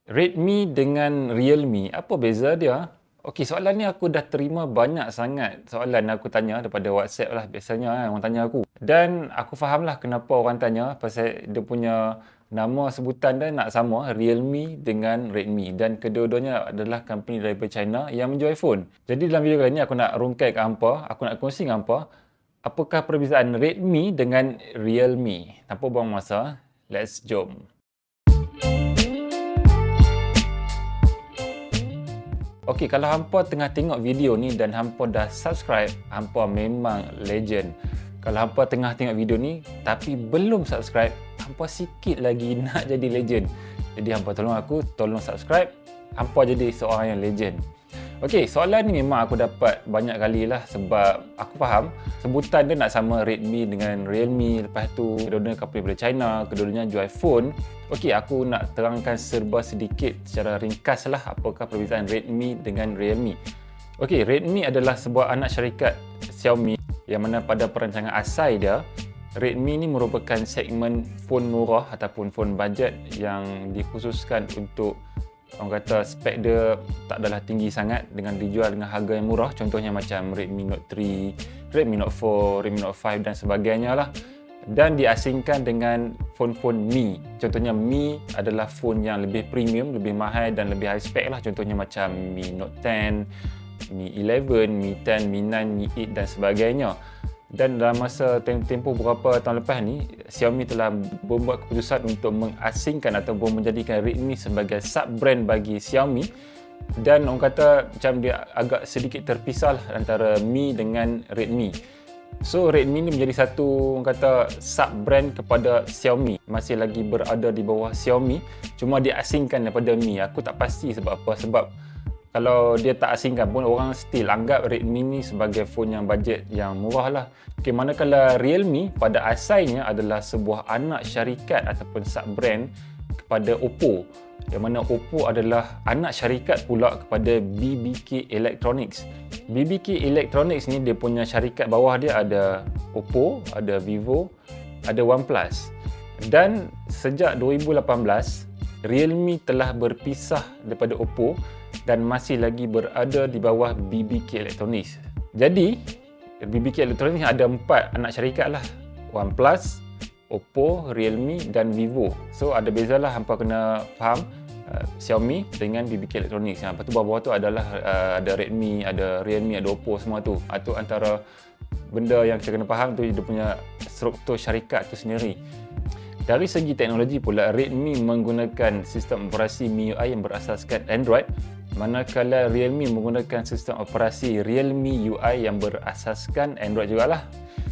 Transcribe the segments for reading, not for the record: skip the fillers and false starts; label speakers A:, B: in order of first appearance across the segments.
A: Redmi dengan Realme, apa beza dia? Okey, soalan ni aku dah terima banyak sangat soalan aku tanya daripada WhatsApp lah biasanya orang tanya aku. Dan aku faham lah kenapa orang tanya pasal dia punya nama sebutan dia nak sama, Realme dengan Redmi. Dan kedua-duanya adalah company daripada China yang menjual iPhone. Jadi dalam video kali ni aku nak rungkai kat hampa, aku nak kongsi dengan hampa apakah perbezaan Redmi dengan Realme. Tanpa buang masa, let's jom. Okey, kalau hampa tengah tengok video ni dan hampa dah subscribe, hampa memang legend. Kalau hampa tengah tengok video ni tapi belum subscribe, hampa sikit lagi nak jadi legend. Jadi hampa tolong subscribe, hampa jadi seorang yang legend. Okey, soalan ni memang aku dapat banyak kali lah sebab aku faham sebutan dia nak sama Redmi dengan Realme. Lepas tu kedua-duanya company daripada China, kedua-duanya jual iPhone. Okey, aku nak terangkan serba sedikit secara ringkas lah apakah perbezaan Redmi dengan Realme. Okey, Redmi adalah sebuah anak syarikat Xiaomi yang mana pada perancangan asal dia, Redmi ni merupakan segmen phone murah ataupun phone budget yang dikhususkan untuk orang kata spek dia tak adalah tinggi sangat dengan dijual dengan harga yang murah. Contohnya macam Redmi Note 3, Redmi Note 4, Redmi Note 5 dan sebagainya lah. Dan diasingkan dengan phone-phone Mi. Contohnya Mi adalah phone yang lebih premium, lebih mahal dan lebih high spec lah. Contohnya macam Mi Note 10, Mi 11, Mi 10, Mi 9, Mi 8 dan sebagainya. Dan dalam masa tempoh beberapa tahun lepas ni, Xiaomi telah membuat keputusan untuk mengasingkan ataupun menjadikan Redmi sebagai sub-brand bagi Xiaomi. Dan orang kata macam dia agak sedikit terpisah antara Mi dengan Redmi. So Redmi ni menjadi satu orang kata sub-brand kepada Xiaomi. Masih lagi berada di bawah Xiaomi, cuma diasingkan daripada Mi. Aku tak pasti sebab apa. Sebab kalau dia tak asingkan pun orang still anggap Redmi ni sebagai phone yang budget yang murah lah. Okay, manakala Realme pada asalnya adalah sebuah anak syarikat ataupun sub-brand kepada Oppo. Yang mana Oppo adalah anak syarikat pula kepada BBK Electronics. BBK Electronics ni dia punya syarikat bawah dia ada Oppo, ada Vivo, ada OnePlus. Dan sejak 2018, Realme telah berpisah daripada Oppo dan masih lagi berada di bawah BBK Electronics. Jadi, BBK Electronics ada 4 anak syarikat lah. OnePlus, Oppo, Realme dan Vivo. So, ada bezalah hampa kena faham Xiaomi dengan BBK Electronics. Lepas tu bawah tu adalah ada Redmi, ada Realme, ada Oppo semua tu. Itu antara benda yang kita kena faham tu dia punya struktur syarikat tu sendiri. Dari segi teknologi pula, Redmi menggunakan sistem operasi MIUI yang berasaskan Android, manakala Realme menggunakan sistem operasi Realme UI yang berasaskan Android jugalah.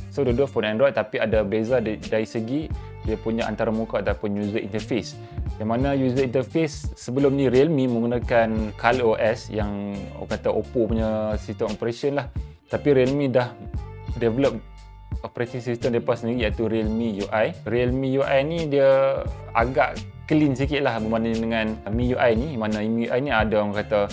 A: So, dua-dua phone Android tapi ada beza dari segi dia punya antarmuka ataupun user interface. Yang mana user interface sebelum ni Realme menggunakan ColorOS yang orang kata Oppo punya sistem operation lah. Tapi Realme dah develop operating system mereka sendiri iaitu Realme UI. Realme UI ni dia agak clean sikit lah berbanding dengan MIUI ni. Mana MIUI ni ada orang kata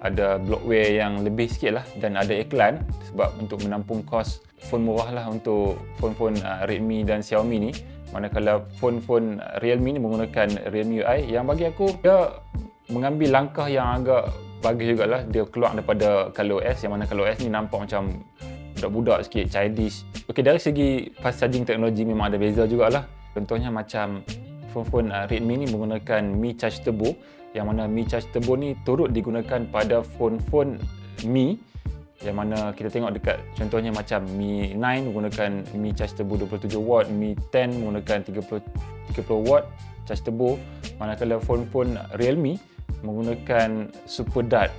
A: ada bloatware yang lebih sikit lah dan ada iklan sebab untuk menampung kos phone murah lah untuk phone-phone Redmi dan Xiaomi ni. Manakala phone-phone Realme ni menggunakan Realme UI yang bagi aku dia mengambil langkah yang agak bagus jugalah. Dia keluar daripada ColorOS yang mana ColorOS ni nampak macam budak-budak sikit, childish. Okey, dari segi fast charging teknologi memang ada beza jugalah. Contohnya macam phone-phone Redmi ni menggunakan Mi Charge Turbo, yang mana Mi Charge Turbo ni turut digunakan pada phone-phone Mi, yang mana kita tengok dekat contohnya macam Mi 9 menggunakan Mi Charge Turbo 27W, Mi 10 menggunakan 30W Charge Turbo, manakala phone-phone Realme menggunakan Super Dart.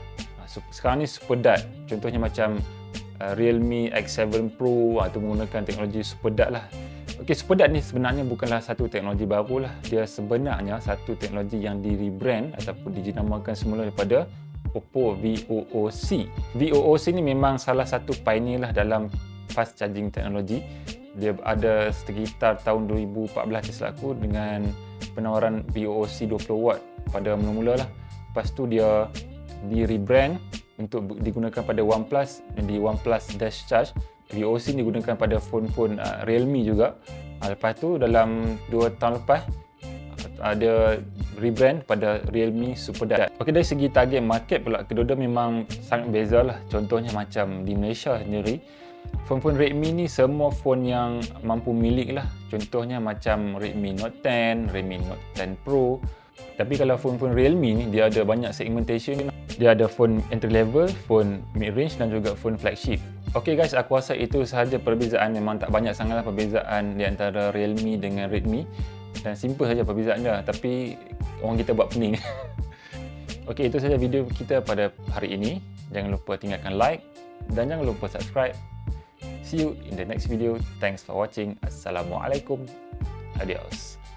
A: Sekarang ni Super Dart, contohnya macam Realme X7 Pro atau menggunakan teknologi Super Dart lah. Okey, Super Dart ni sebenarnya bukanlah satu teknologi baru lah. Dia sebenarnya satu teknologi yang di rebrand ataupun dijenamakan semula daripada Oppo VOOC. VOOC ni memang salah satu pioneer lah dalam fast charging teknologi. Dia ada sekitar tahun 2014 selaku dengan penawaran VOOC 20W pada mula-mula lah. Lepas tu dia di rebrand untuk digunakan pada OnePlus dan di OnePlus Dash Charge. VOOC digunakan pada phone-phone Realme juga. Lepas tu dalam 2 tahun lepas ada rebrand pada Realme Superdad. Okey, dari segi target market pula, kedua-dua memang sangat beza lah. Contohnya macam di Malaysia sendiri, phone-phone Redmi ni semua phone yang mampu milik lah. Contohnya macam Redmi Note 10, Redmi Note 10 Pro. Tapi kalau phone-phone Realme ni, dia ada banyak segmentation. Dia ada phone entry level, phone mid range dan juga phone flagship. Okey guys, aku rasa itu sahaja perbezaan. Memang tak banyak sangatlah perbezaan di antara Realme dengan Redmi. Dan simple saja perbezaan dia, tapi orang kita buat pening. Okey, itu saja video kita pada hari ini. Jangan lupa tinggalkan like dan jangan lupa subscribe. See you in the next video. Thanks for watching. Assalamualaikum. Adios.